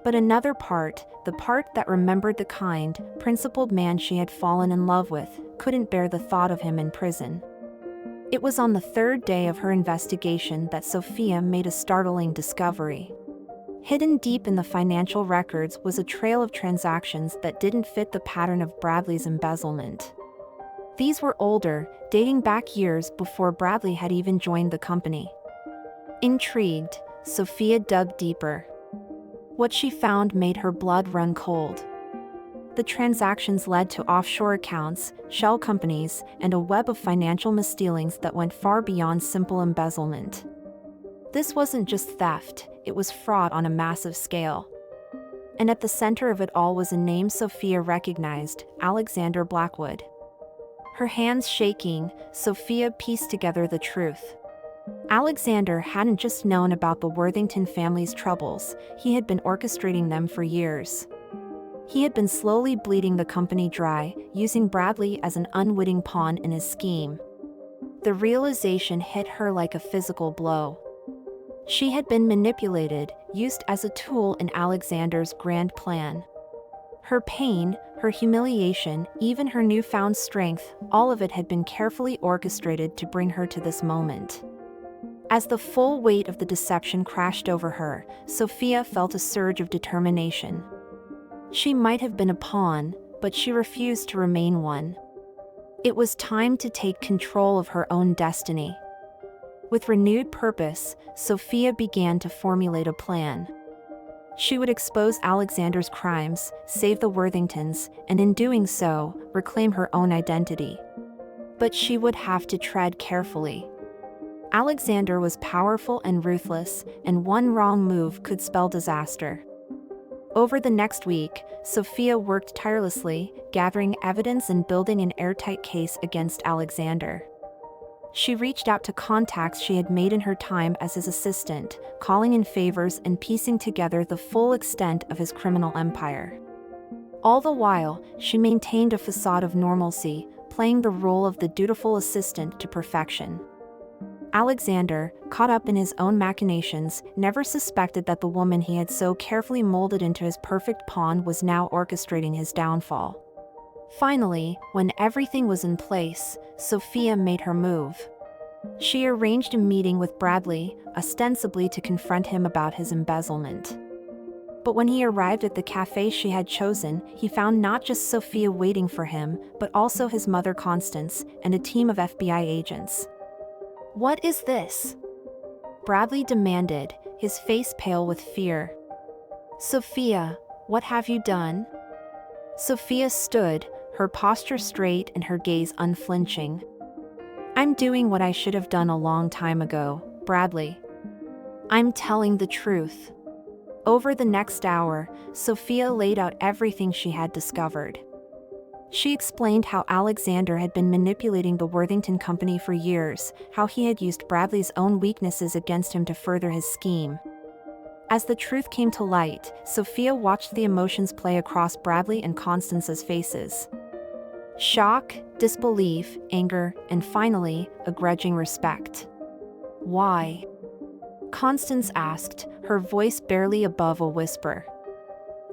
But another part, the part that remembered the kind, principled man she had fallen in love with, couldn't bear the thought of him in prison. It was on the third day of her investigation that Sophia made a startling discovery. Hidden deep in the financial records was a trail of transactions that didn't fit the pattern of Bradley's embezzlement. These were older, dating back years before Bradley had even joined the company. Intrigued, Sophia dug deeper. What she found made her blood run cold. The The transactions led to offshore accounts, shell companies, and a web of financial misdealings that went far beyond simple embezzlement. This wasn't just theft, it was fraud on a massive scale. And at the center of it all was a name Sophia recognized: Alexander Blackwood. Her hands shaking, Sophia pieced together the truth. Alexander hadn't just known about the Worthington family's troubles, he had been orchestrating them for years. He had been slowly bleeding the company dry, using Bradley as an unwitting pawn in his scheme. The realization hit her like a physical blow. She had been manipulated, used as a tool in Alexander's grand plan. Her pain, her humiliation, even her newfound strength, all of it had been carefully orchestrated to bring her to this moment. As the full weight of the deception crashed over her, Sophia felt a surge of determination. She might have been a pawn, but she refused to remain one. It was time to take control of her own destiny. With renewed purpose, Sophia began to formulate a plan. She would expose Alexander's crimes, save the Worthingtons, and in doing so, reclaim her own identity. But she would have to tread carefully. Alexander was powerful and ruthless, and one wrong move could spell disaster. Over the next week, Sophia worked tirelessly, gathering evidence and building an airtight case against Alexander. She reached out to contacts she had made in her time as his assistant, calling in favors and piecing together the full extent of his criminal empire. All the while, she maintained a facade of normalcy, playing the role of the dutiful assistant to perfection. Alexander, caught up in his own machinations, never suspected that the woman he had so carefully molded into his perfect pawn was now orchestrating his downfall. Finally, when everything was in place, Sophia made her move. She arranged a meeting with Bradley, ostensibly to confront him about his embezzlement. But when he arrived at the cafe she had chosen, he found not just Sophia waiting for him, but also his mother Constance, and a team of FBI agents. "What is this?" Bradley demanded, his face pale with fear. "Sophia, what have you done?" Sophia stood, her posture straight and her gaze unflinching. "I'm doing what I should have done a long time ago, Bradley. I'm telling the truth." Over the next hour, Sophia laid out everything she had discovered. She explained how Alexander had been manipulating the Worthington Company for years, how he had used Bradley's own weaknesses against him to further his scheme. As the truth came to light, Sophia watched the emotions play across Bradley and Constance's faces. Shock, disbelief, anger, and finally, a grudging respect. "Why?" Constance asked, her voice barely above a whisper.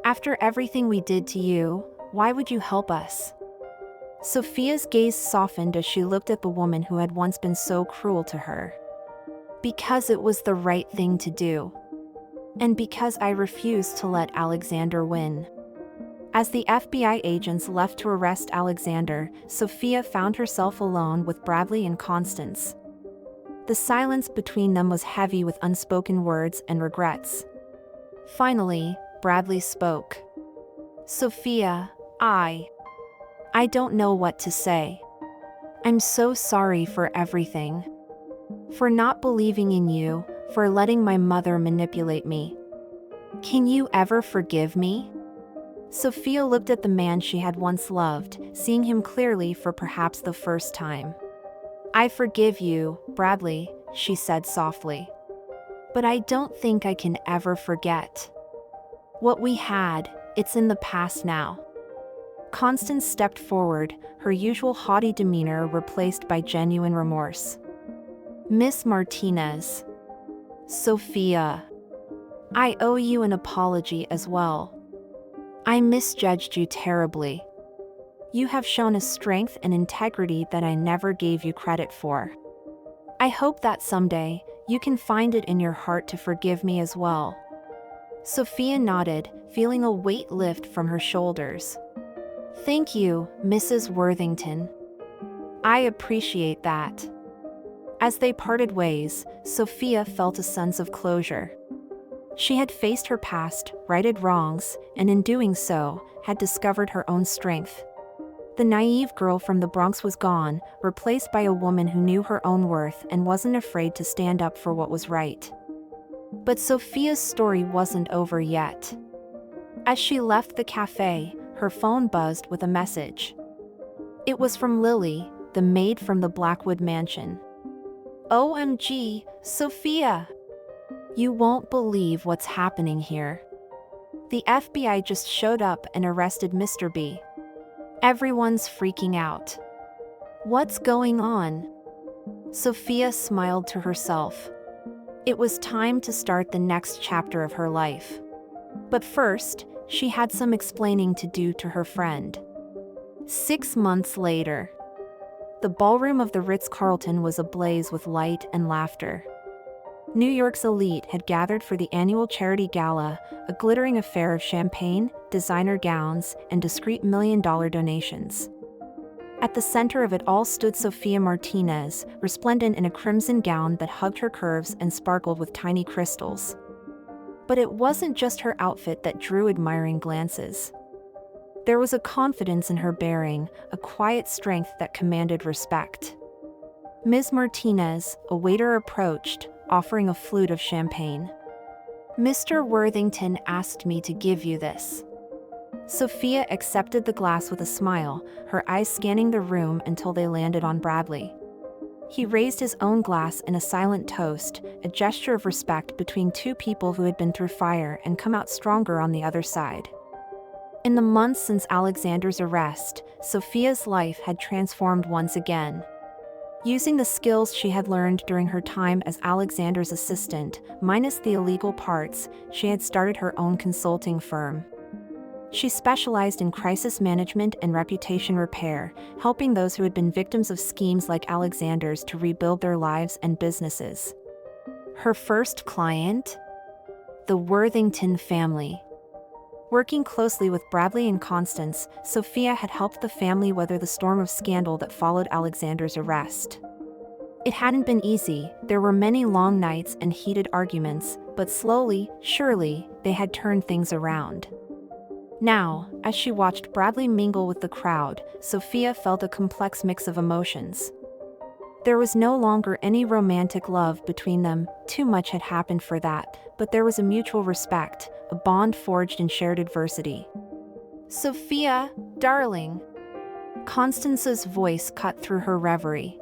"After everything we did to you, why would you help us?" Sophia's gaze softened as she looked at the woman who had once been so cruel to her. "Because it was the right thing to do. And because I refused to let Alexander win." As the FBI agents left to arrest Alexander, Sophia found herself alone with Bradley and Constance. The silence between them was heavy with unspoken words and regrets. Finally, Bradley spoke. "Sophia, I don't know what to say. I'm so sorry for everything. For not believing in you, for letting my mother manipulate me. Can you ever forgive me?" Sophia looked at the man she had once loved, seeing him clearly for perhaps the first time. "I forgive you, Bradley," she said softly. "But I don't think I can ever forget. What we had, it's in the past now." Constance stepped forward, her usual haughty demeanor replaced by genuine remorse. "Miss Martinez. Sophia. I owe you an apology as well. I misjudged you terribly. You have shown a strength and integrity that I never gave you credit for. I hope that someday, you can find it in your heart to forgive me as well." Sophia nodded, feeling a weight lift from her shoulders. "Thank you, Mrs. Worthington. I appreciate that." As they parted ways, Sophia felt a sense of closure. She had faced her past, righted wrongs, and in doing so, had discovered her own strength. The naive girl from the Bronx was gone, replaced by a woman who knew her own worth and wasn't afraid to stand up for what was right. But Sophia's story wasn't over yet. As she left the cafe, her phone buzzed with a message. It was from Lily, the maid from the Blackwood mansion. "OMG, Sophia! You won't believe what's happening here. The FBI just showed up and arrested Mr. B. Everyone's freaking out. What's going on?" Sophia smiled to herself. It was time to start the next chapter of her life. But first, she had some explaining to do to her friend. 6 months later, the ballroom of the Ritz-Carlton was ablaze with light and laughter. New York's elite had gathered for the annual charity gala, a glittering affair of champagne, designer gowns, and discreet million-dollar donations. At the center of it all stood Sophia Martinez, resplendent in a crimson gown that hugged her curves and sparkled with tiny crystals. But it wasn't just her outfit that drew admiring glances. There was a confidence in her bearing, a quiet strength that commanded respect. Ms. Martinez, a waiter approached, offering a flute of champagne. "Mr. Worthington asked me to give you this." Sophia accepted the glass with a smile, her eyes scanning the room until they landed on Bradley. He raised his own glass in a silent toast, a gesture of respect between two people who had been through fire and come out stronger on the other side. In the months since Alexander's arrest, Sophia's life had transformed once again. Using the skills she had learned during her time as Alexander's assistant, minus the illegal parts, she had started her own consulting firm. She specialized in crisis management and reputation repair, helping those who had been victims of schemes like Alexander's to rebuild their lives and businesses. Her first client? The Worthington family. Working closely with Bradley and Constance, Sophia had helped the family weather the storm of scandal that followed Alexander's arrest. It hadn't been easy, there were many long nights and heated arguments, but slowly, surely, they had turned things around. Now, as she watched Bradley mingle with the crowd, Sophia felt a complex mix of emotions. There was no longer any romantic love between them, too much had happened for that, but there was a mutual respect, a bond forged in shared adversity. "Sophia, darling." Constance's voice cut through her reverie.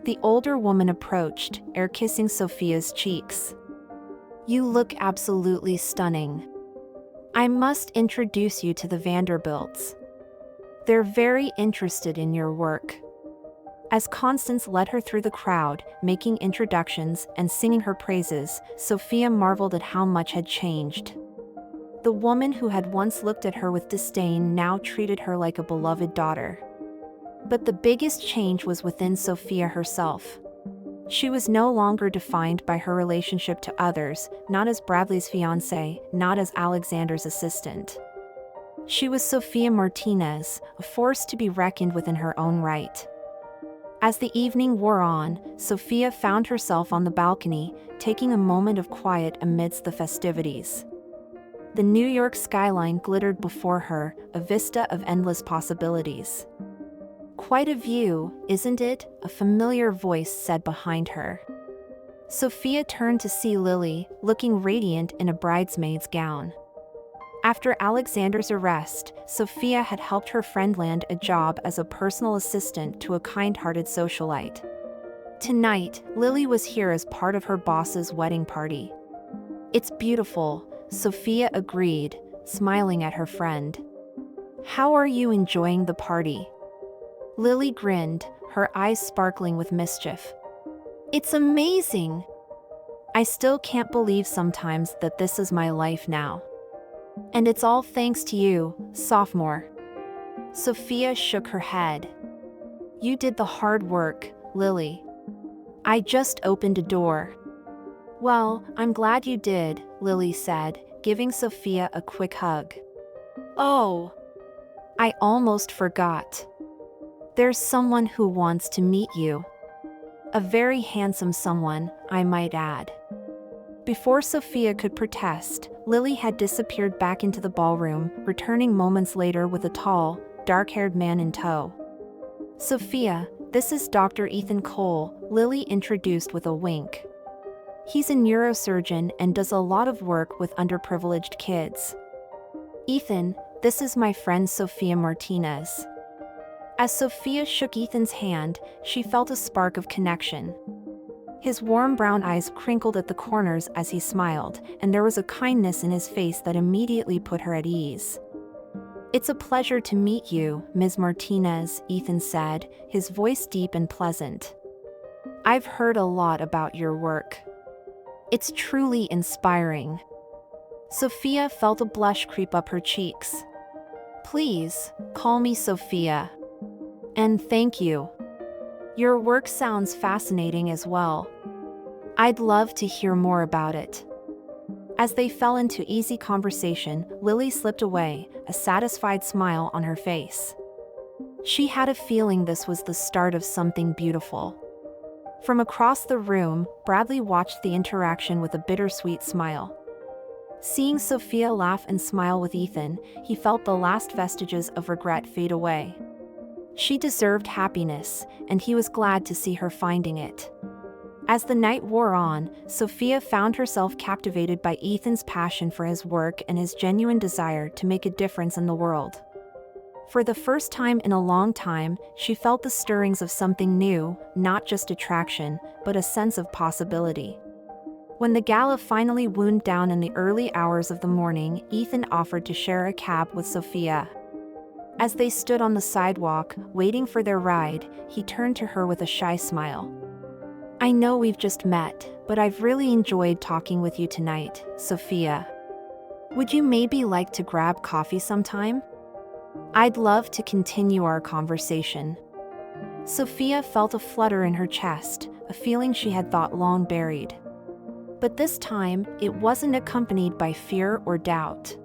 The older woman approached, air-kissing Sophia's cheeks. "You look absolutely stunning. I must introduce you to the Vanderbilts. They're very interested in your work." As Constance led her through the crowd, making introductions and singing her praises, Sophia marveled at how much had changed. The woman who had once looked at her with disdain now treated her like a beloved daughter. But the biggest change was within Sophia herself. She was no longer defined by her relationship to others, not as Bradley's fiancé, not as Alexander's assistant. She was Sophia Martinez, a force to be reckoned with in her own right. As the evening wore on, Sophia found herself on the balcony, taking a moment of quiet amidst the festivities. The New York skyline glittered before her, a vista of endless possibilities. "Quite a view, isn't it?" a familiar voice said behind her. Sophia turned to see Lily, looking radiant in a bridesmaid's gown. After Alexander's arrest, Sophia had helped her friend land a job as a personal assistant to a kind-hearted socialite. Tonight, Lily was here as part of her boss's wedding party. "It's beautiful," Sophia agreed, smiling at her friend. "How are you enjoying the party?" Lily grinned, her eyes sparkling with mischief. "It's amazing! I still can't believe sometimes that this is my life now. And it's all thanks to you, sophomore." Sophia shook her head. "You did the hard work, Lily. I just opened a door." "Well, I'm glad you did," Lily said, giving Sophia a quick hug. "Oh, I almost forgot. There's someone who wants to meet you. A very handsome someone, I might add." Before Sophia could protest, Lily had disappeared back into the ballroom, returning moments later with a tall, dark-haired man in tow. "Sophia, this is Dr. Ethan Cole," Lily introduced with a wink. "He's a neurosurgeon and does a lot of work with underprivileged kids." "Ethan, this is my friend Sophia Martinez." As Sophia shook Ethan's hand, she felt a spark of connection. His warm brown eyes crinkled at the corners as he smiled, and there was a kindness in his face that immediately put her at ease. "It's a pleasure to meet you, Ms. Martinez," Ethan said, his voice deep and pleasant. "I've heard a lot about your work. It's truly inspiring." Sophia felt a blush creep up her cheeks. "Please, call me Sophia. And thank you. Your work sounds fascinating as well. I'd love to hear more about it." As they fell into easy conversation, Lily slipped away, a satisfied smile on her face. She had a feeling this was the start of something beautiful. From across the room, Bradley watched the interaction with a bittersweet smile. Seeing Sophia laugh and smile with Ethan, he felt the last vestiges of regret fade away. She deserved happiness, and he was glad to see her finding it. As the night wore on, Sophia found herself captivated by Ethan's passion for his work and his genuine desire to make a difference in the world. For the first time in a long time, she felt the stirrings of something new, not just attraction, but a sense of possibility. When the gala finally wound down in the early hours of the morning, Ethan offered to share a cab with Sophia. As they stood on the sidewalk, waiting for their ride, he turned to her with a shy smile. "I know we've just met, but I've really enjoyed talking with you tonight, Sophia. Would you maybe like to grab coffee sometime? I'd love to continue our conversation." Sophia felt a flutter in her chest, a feeling she had thought long buried. But this time, it wasn't accompanied by fear or doubt.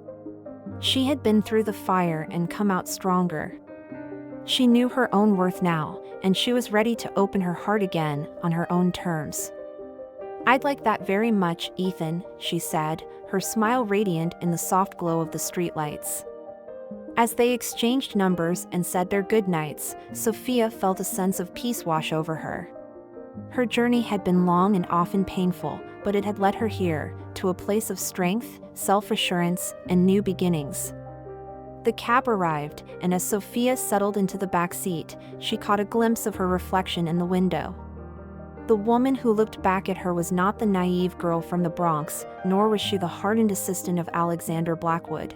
She had been through the fire and come out stronger. She knew her own worth now, and she was ready to open her heart again on her own terms. "I'd like that very much, Ethan," she said, her smile radiant in the soft glow of the streetlights. As they exchanged numbers and said their goodnights, Sophia felt a sense of peace wash over her. Her journey had been long and often painful, but it had led her here, to a place of strength, self-assurance, and new beginnings. The cab arrived, and as Sophia settled into the back seat, she caught a glimpse of her reflection in the window. The woman who looked back at her was not the naive girl from the Bronx, nor was she the hardened assistant of Alexander Blackwood.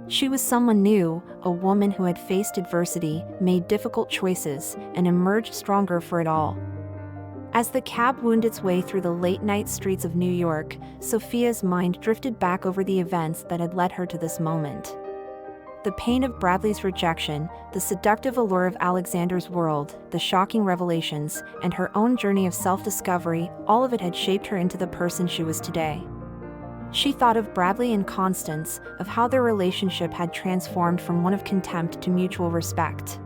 She was someone new, a woman who had faced adversity, made difficult choices, and emerged stronger for it all. As the cab wound its way through the late-night streets of New York, Sophia's mind drifted back over the events that had led her to this moment. The pain of Bradley's rejection, the seductive allure of Alexander's world, the shocking revelations, and her own journey of self-discovery, all of it had shaped her into the person she was today. She thought of Bradley and Constance, of how their relationship had transformed from one of contempt to mutual respect.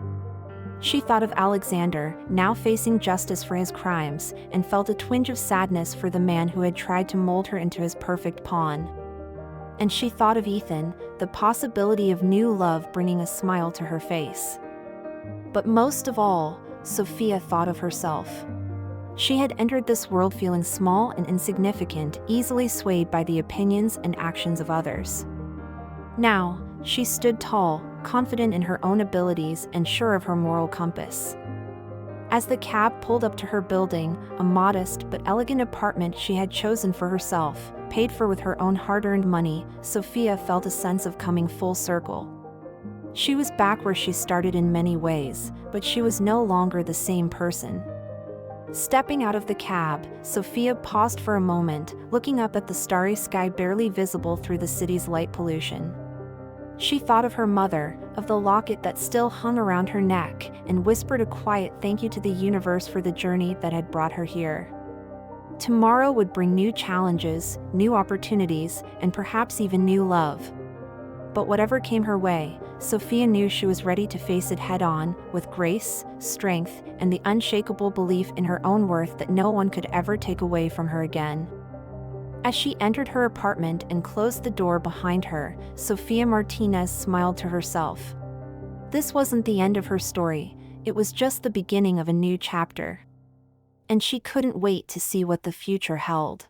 She thought of Alexander, now facing justice for his crimes, and felt a twinge of sadness for the man who had tried to mold her into his perfect pawn. And she thought of Ethan, the possibility of new love bringing a smile to her face. But most of all, Sophia thought of herself. She had entered this world feeling small and insignificant, easily swayed by the opinions and actions of others. Now, she stood tall, confident in her own abilities and sure of her moral compass. As the cab pulled up to her building, a modest but elegant apartment she had chosen for herself, paid for with her own hard-earned money, Sophia felt a sense of coming full circle. She was back where she started in many ways, but she was no longer the same person. Stepping out of the cab, Sophia paused for a moment, looking up at the starry sky barely visible through the city's light pollution. She thought of her mother, of the locket that still hung around her neck, and whispered a quiet thank you to the universe for the journey that had brought her here. Tomorrow would bring new challenges, new opportunities, and perhaps even new love. But whatever came her way, Sophia knew she was ready to face it head-on, with grace, strength, and the unshakable belief in her own worth that no one could ever take away from her again. As she entered her apartment and closed the door behind her, Sophia Martinez smiled to herself. This wasn't the end of her story, it was just the beginning of a new chapter. And she couldn't wait to see what the future held.